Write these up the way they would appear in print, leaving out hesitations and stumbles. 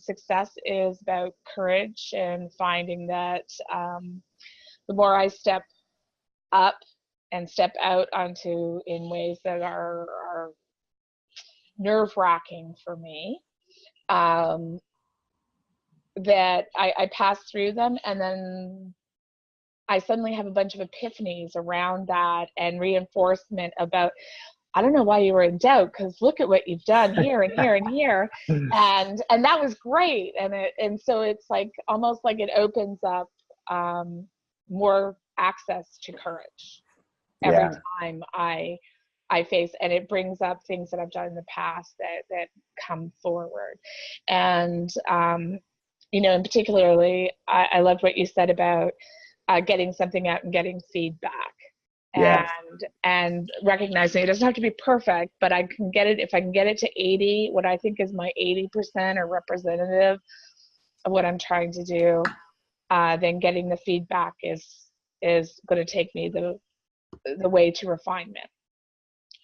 success is about courage and finding that the more I step up and step out onto in ways that are nerve-wracking for me, that I pass through them, and then I suddenly have a bunch of epiphanies around that and reinforcement about, I don't know why you were in doubt, because look at what you've done here and here and here. And that was great. And so it's like almost like it opens up more access to courage every time I face, and it brings up things that I've done in the past that come forward. And and particularly I loved what you said about getting something out and getting feedback. Yeah. And recognizing it doesn't have to be perfect, but I can get it, if I can get it to 80, what I think is my 80% or representative of what I'm trying to do, then getting the feedback is going to take me the way to refinement.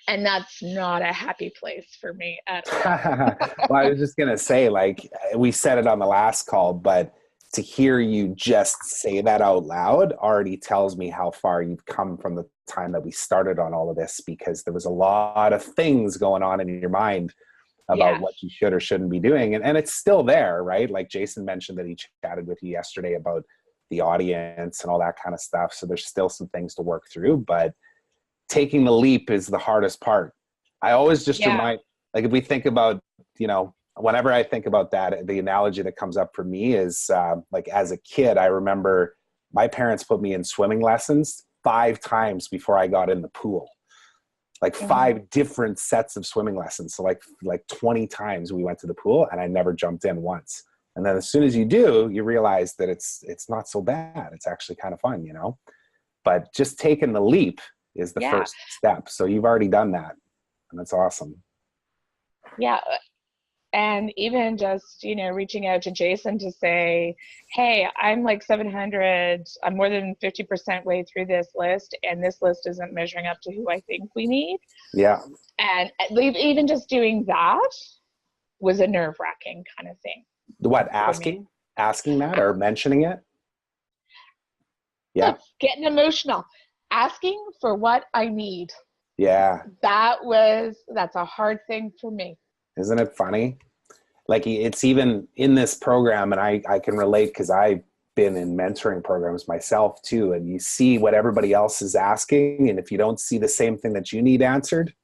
And that's not a happy place for me at all. Well, I was just going to say, like, we said it on the last call, but to hear you just say that out loud already tells me how far you've come from the time that we started on all of this, because there was a lot of things going on in your mind about what you should or shouldn't be doing. And it's still there, right? Like Jason mentioned that he chatted with you yesterday about the audience and all that kind of stuff. So there's still some things to work through, but taking the leap is the hardest part. I always just remind, like, if we think about, whenever I think about that, the analogy that comes up for me is like, as a kid, I remember my parents put me in swimming lessons 5 times before I got in the pool. Like 5 different sets of swimming lessons. So like 20 times we went to the pool and I never jumped in once. And then as soon as you do, you realize that it's not so bad. It's actually kind of fun, But just taking the leap is the first step. So you've already done that. And that's awesome. Yeah. And even just, reaching out to Jason to say, hey, I'm like 700, I'm more than 50% way through this list, and this list isn't measuring up to who I think we need. Yeah. And even just doing that was a nerve-wracking kind of thing. What, asking that or mentioning it? Yeah. Getting emotional. Asking for what I need. Yeah. That's a hard thing for me. Isn't it funny? Like, it's even in this program, and I can relate because I've been in mentoring programs myself too, and you see what everybody else is asking, and if you don't see the same thing that you need answered,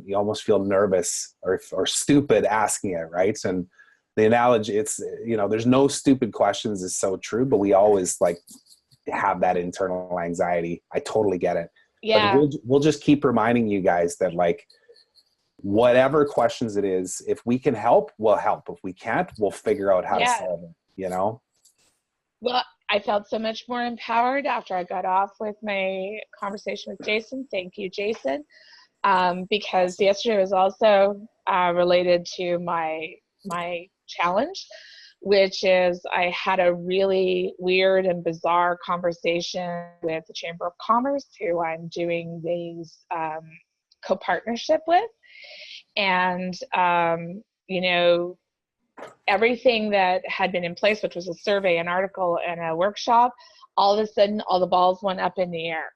you almost feel nervous or stupid asking it, right? And the analogy, it's, there's no stupid questions is so true, but we always like have that internal anxiety. I totally get it. Yeah. But we'll just keep reminding you guys that, like, whatever questions it is, if we can help, we'll help. If we can't, we'll figure out how to solve it, Well, I felt so much more empowered after I got off with my conversation with Jason. Thank you, Jason. Because yesterday was also related to my challenge, which is I had a really weird and bizarre conversation with the Chamber of Commerce, who I'm doing these co-partnership with. And, everything that had been in place, which was a survey, an article, and a workshop, all of a sudden, all the balls went up in the air.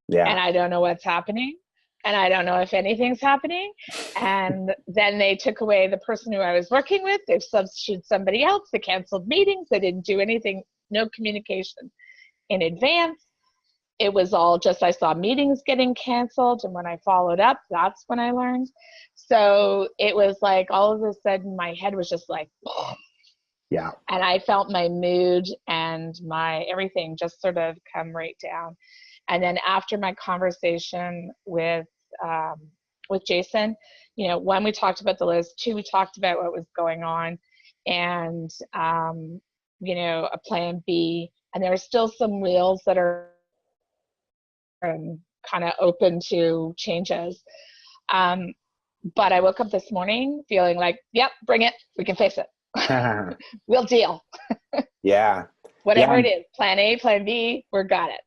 Yeah. And I don't know what's happening. And I don't know if anything's happening. And then they took away the person who I was working with. They've substituted somebody else. They canceled meetings. They didn't do anything, no communication in advance. It was all just, I saw meetings getting canceled. And when I followed up, that's when I learned. So it was like, all of a sudden, my head was just like, yeah. And I felt my mood and my everything just sort of come right down. And then after my conversation with Jason, one, we talked about the list. 2, we talked about what was going on, and a plan B. And there are still some wheels that are kind of open to changes. But I woke up this morning feeling like, yep, bring it. We can face it. We'll deal. Yeah. Whatever it is, plan A, plan B, we're got it.